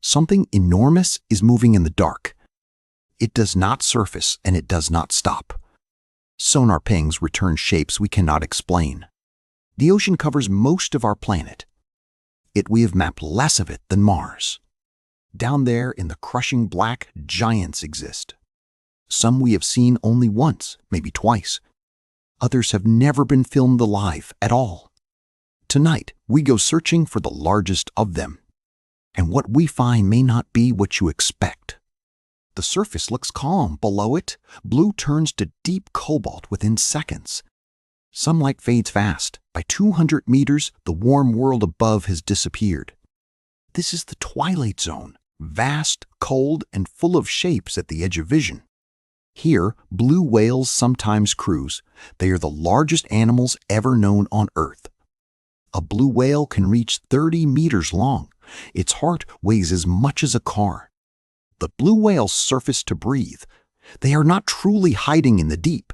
Something enormous is moving in the dark. It does not surface and it does not stop. Sonar pings return shapes we cannot explain. The ocean covers most of our planet. Yet we have mapped less of it than Mars. Down there in the crushing black, giants exist. Some we have seen only once, maybe twice. Others have never been filmed alive at all. Tonight, we go searching for the largest of them. And what we find may not be what you expect. The surface looks calm. Below it, blue turns to deep cobalt within seconds. Sunlight fades fast. By 200 meters, the warm world above has disappeared. This is the twilight zone, vast, cold, and full of shapes at the edge of vision. Here, blue whales sometimes cruise. They are the largest animals ever known on Earth. A blue whale can reach 30 meters long. Its heart weighs as much as a car. The blue whales surface to breathe. They are not truly hiding in the deep.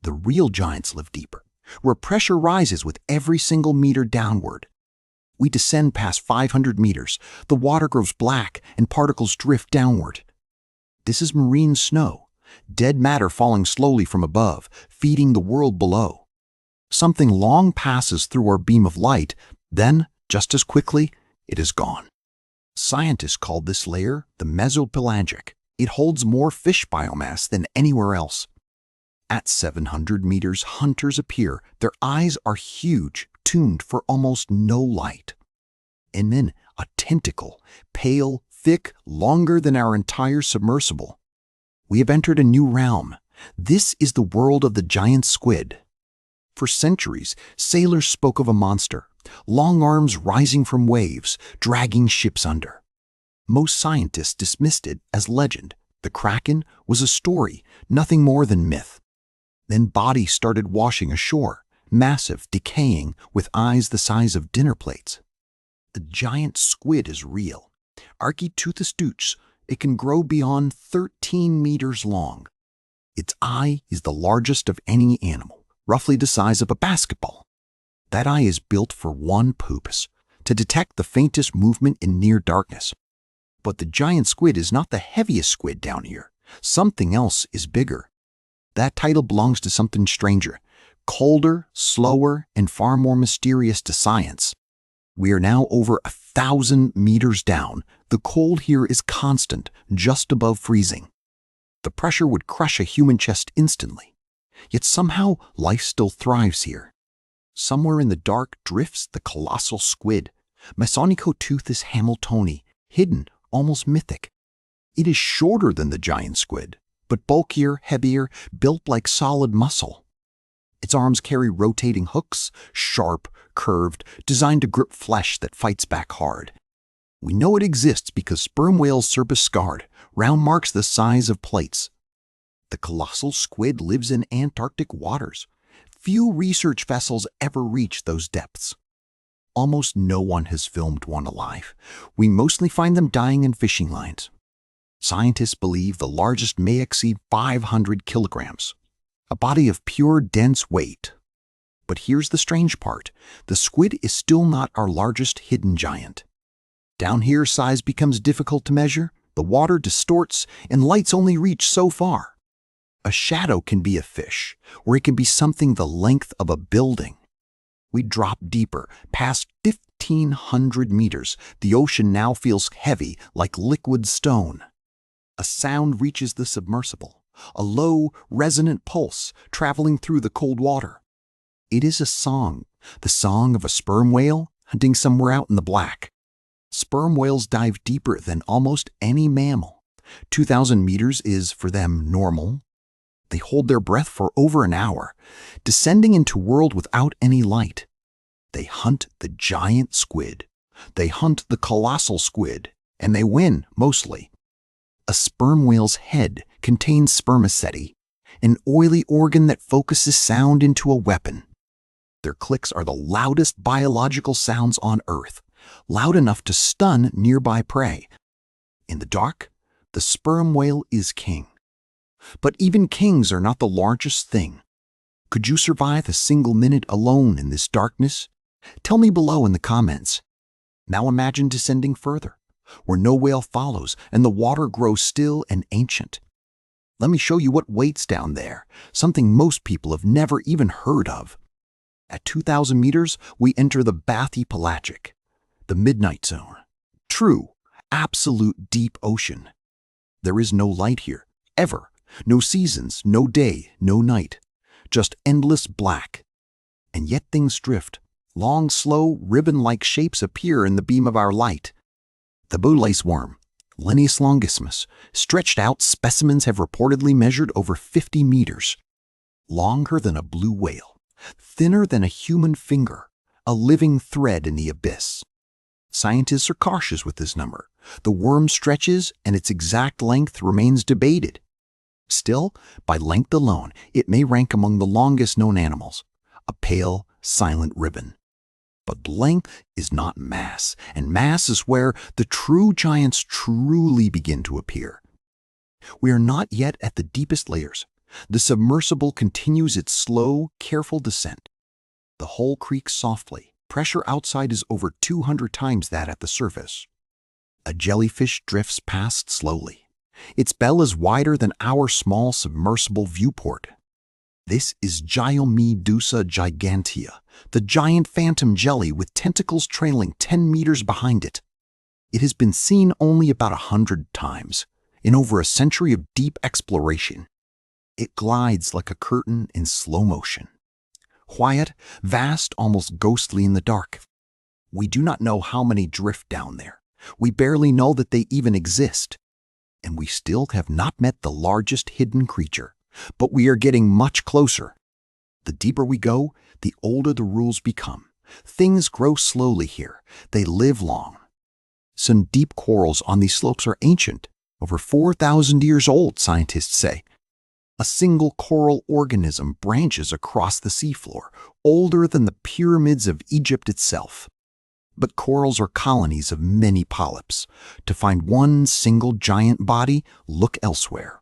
The real giants live deeper, where pressure rises with every single meter downward. We descend past 500 meters. The water grows black and particles drift downward. This is marine snow, dead matter falling slowly from above, feeding the world below. Something long passes through our beam of light, then, just as quickly, it is gone. Scientists call this layer the mesopelagic. It holds more fish biomass than anywhere else. At 700 meters, hunters appear. Their eyes are huge, tuned for almost no light. And then a tentacle, pale, thick, longer than our entire submersible. We have entered a new realm. This is the world of the giant squid. For centuries, sailors spoke of a monster, long arms rising from waves, dragging ships under. Most scientists dismissed it as legend. The kraken was a story, nothing more than myth. Then bodies started washing ashore, massive, decaying, with eyes the size of dinner plates. The giant squid is real. Architeuthis, it can grow beyond 13 meters long. Its eye is the largest of any animal, roughly the size of a basketball. That eye is built for one purpose, to detect the faintest movement in near darkness. But the giant squid is not the heaviest squid down here. Something else is bigger. That title belongs to something stranger, colder, slower, and far more mysterious to science. We are now over 1,000 meters down. The cold here is constant, just above freezing. The pressure would crush a human chest instantly. Yet somehow life still thrives here. Somewhere in the dark drifts the colossal squid, Mesonychoteuthis hamiltoni, hidden, almost mythic. It is shorter than the giant squid, but bulkier, heavier, built like solid muscle. Its arms carry rotating hooks, sharp, curved, designed to grip flesh that fights back hard. We know it exists because sperm whales serve as scarred, round marks the size of plates. The colossal squid lives in Antarctic waters. Few research vessels ever reach those depths. Almost no one has filmed one alive. We mostly find them dying in fishing lines. Scientists believe the largest may exceed 500 kilograms, a body of pure, dense weight. But here's the strange part. The squid is still not our largest hidden giant. Down here, size becomes difficult to measure. The water distorts, and lights only reach so far. A shadow can be a fish, or it can be something the length of a building. We drop deeper, past 1,500 meters. The ocean now feels heavy, like liquid stone. A sound reaches the submersible, a low, resonant pulse traveling through the cold water. It is a song, the song of a sperm whale hunting somewhere out in the black. Sperm whales dive deeper than almost any mammal. 2,000 meters is, for them, normal. They hold their breath for over an hour, descending into a world without any light. They hunt the giant squid. They hunt the colossal squid, and they win, mostly. A sperm whale's head contains spermaceti, an oily organ that focuses sound into a weapon. Their clicks are the loudest biological sounds on Earth, loud enough to stun nearby prey. In the dark, the sperm whale is king. But even kings are not the largest thing. Could you survive a single minute alone in this darkness? Tell me below in the comments. Now imagine descending further, where no whale follows and the water grows still and ancient. Let me show you what waits down there, something most people have never even heard of. At 2,000 meters, we enter the bathypelagic, the midnight zone. True, absolute deep ocean. There is no light here, ever. No seasons, no day, no night. Just endless black. And yet things drift. Long, slow, ribbon-like shapes appear in the beam of our light. The bootlace worm, Linnaeus longissimus, stretched out specimens have reportedly measured over 50 meters. Longer than a blue whale, thinner than a human finger, a living thread in the abyss. Scientists are cautious with this number. The worm stretches and its exact length remains debated. Still, by length alone, it may rank among the longest known animals, a pale, silent ribbon. But length is not mass, and mass is where the true giants truly begin to appear. We are not yet at the deepest layers. The submersible continues its slow, careful descent. The hull creaks softly. Pressure outside is over 200 times that at the surface. A jellyfish drifts past slowly. Its bell is wider than our small submersible viewport. This is Gyomedusa gigantea, the giant phantom jelly with tentacles trailing 10 meters behind it. It has been seen only about 100 times, in over a century of deep exploration. It glides like a curtain in slow motion. Quiet, vast, almost ghostly in the dark. We do not know how many drift down there. We barely know that they even exist. And we still have not met the largest hidden creature. But we are getting much closer. The deeper we go, the older the rules become. Things grow slowly here. They live long. Some deep corals on these slopes are ancient, over 4,000 years old, scientists say. A single coral organism branches across the seafloor, older than the pyramids of Egypt itself. But corals are colonies of many polyps. To find one single giant body, look elsewhere.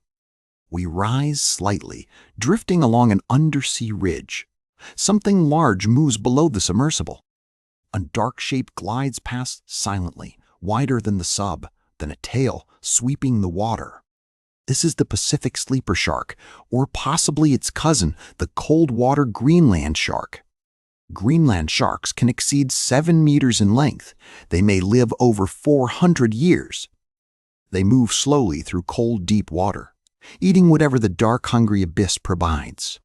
We rise slightly, drifting along an undersea ridge. Something large moves below the submersible. A dark shape glides past silently, wider than the sub, than a tail sweeping the water. This is the Pacific sleeper shark, or possibly its cousin, the cold-water Greenland shark. Greenland sharks can exceed 7 meters in length. They may live over 400 years. They move slowly through cold, deep water, eating whatever the dark, hungry abyss provides.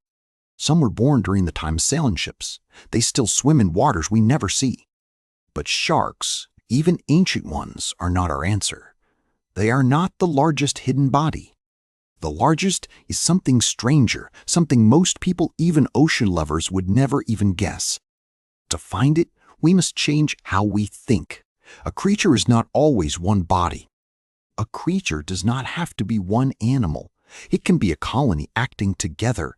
Some were born during the time of sailing ships. They still swim in waters we never see. But sharks, even ancient ones, are not our answer. They are not the largest hidden body. The largest is something stranger, something most people, even ocean lovers, would never even guess. To find it, we must change how we think. A creature is not always one body. A creature does not have to be one animal. It can be a colony acting together.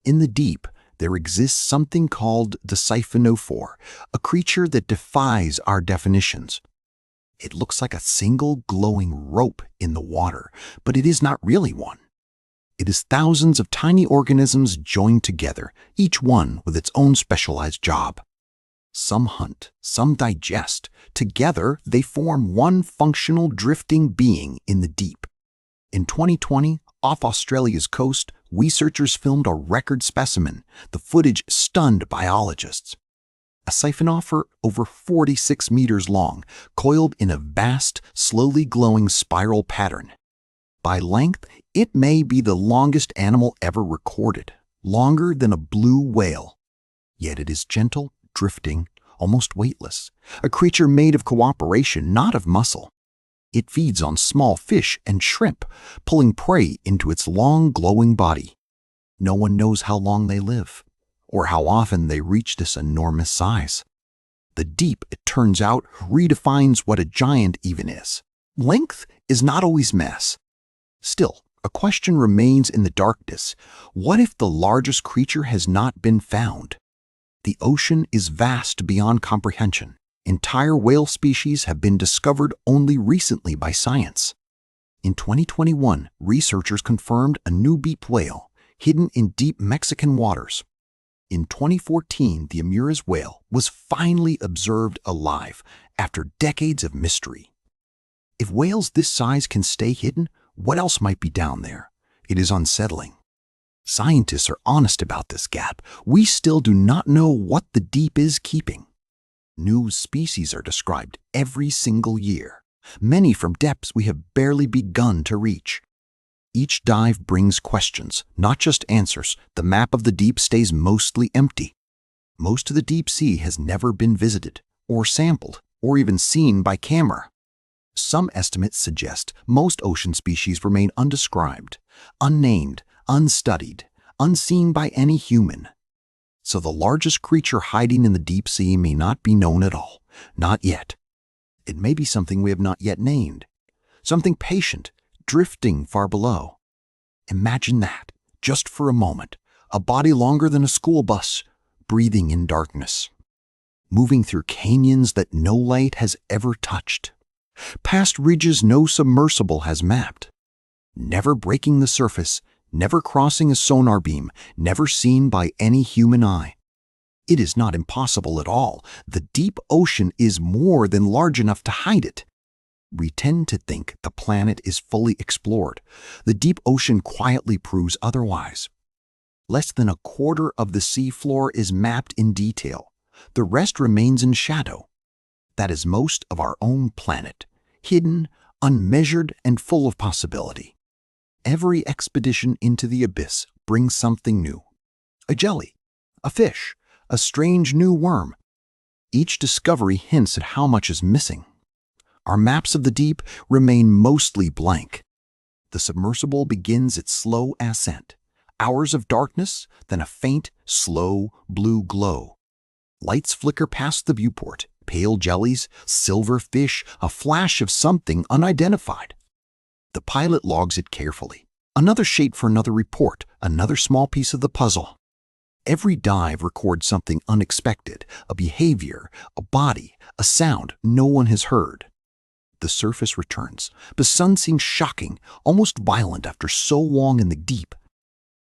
In the deep, there exists something called the siphonophore, a creature that defies our definitions. It looks like a single glowing rope in the water, but it is not really one. It is thousands of tiny organisms joined together, each one with its own specialized job. Some hunt, some digest. Together, they form one functional drifting being in the deep. In 2020, off Australia's coast, researchers filmed a record specimen. The footage stunned biologists. A siphonophore over 46 meters long, coiled in a vast, slowly glowing spiral pattern. By length, it may be the longest animal ever recorded, longer than a blue whale. Yet it is gentle, drifting, almost weightless, a creature made of cooperation, not of muscle. It feeds on small fish and shrimp, pulling prey into its long, glowing body. No one knows how long they live, or how often they reach this enormous size. The deep, it turns out, redefines what a giant even is. Length is not always mass. Still, a question remains in the darkness. What if the largest creature has not been found? The ocean is vast beyond comprehension. Entire whale species have been discovered only recently by science. In 2021, researchers confirmed a new beaked whale, hidden in deep Mexican waters. In 2014, the Amura's whale was finally observed alive after decades of mystery. If whales this size can stay hidden, what else might be down there? It is unsettling. Scientists are honest about this gap. We still do not know what the deep is keeping. New species are described every single year, many from depths we have barely begun to reach. Each dive brings questions, not just answers. The map of the deep stays mostly empty. Most of the deep sea has never been visited, or sampled, or even seen by camera. Some estimates suggest most ocean species remain undescribed, unnamed, unstudied, unseen by any human. So the largest creature hiding in the deep sea may not be known at all, not yet. It may be something we have not yet named, something patient, drifting far below. Imagine that, just for a moment, a body longer than a school bus, breathing in darkness, moving through canyons that no light has ever touched, past ridges no submersible has mapped, never breaking the surface, never crossing a sonar beam, never seen by any human eye. It is not impossible at all. The deep ocean is more than large enough to hide it. We tend to think the planet is fully explored. The deep ocean quietly proves otherwise. Less than a quarter of the seafloor is mapped in detail. The rest remains in shadow. That is most of our own planet, hidden, unmeasured, and full of possibility. Every expedition into the abyss brings something new. A jelly, a fish, a strange new worm. Each discovery hints at how much is missing. Our maps of the deep remain mostly blank. The submersible begins its slow ascent. Hours of darkness, then a faint, slow blue glow. Lights flicker past the viewport, pale jellies, silver fish, a flash of something unidentified. The pilot logs it carefully. Another shape for another report, another small piece of the puzzle. Every dive records something unexpected, a behavior, a body, a sound no one has heard. The surface returns. The sun seems shocking, almost violent after so long in the deep.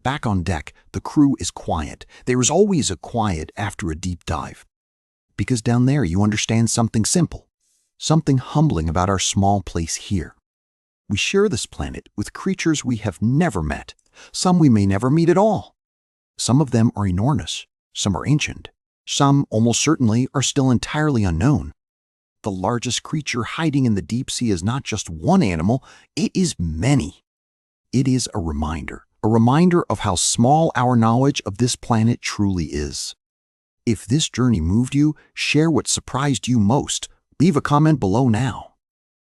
Back on deck, the crew is quiet. There is always a quiet after a deep dive. Because down there you understand something simple, something humbling about our small place here. We share this planet with creatures we have never met, some we may never meet at all. Some of them are enormous, some are ancient, some almost certainly are still entirely unknown. The largest creature hiding in the deep sea is not just one animal, it is many. It is a reminder of how small our knowledge of this planet truly is. If this journey moved you, share what surprised you most. Leave a comment below now.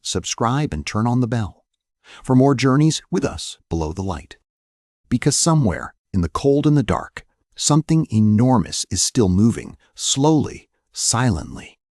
Subscribe and turn on the bell for more journeys with us below the light. Because somewhere, in the cold and the dark, something enormous is still moving, slowly, silently.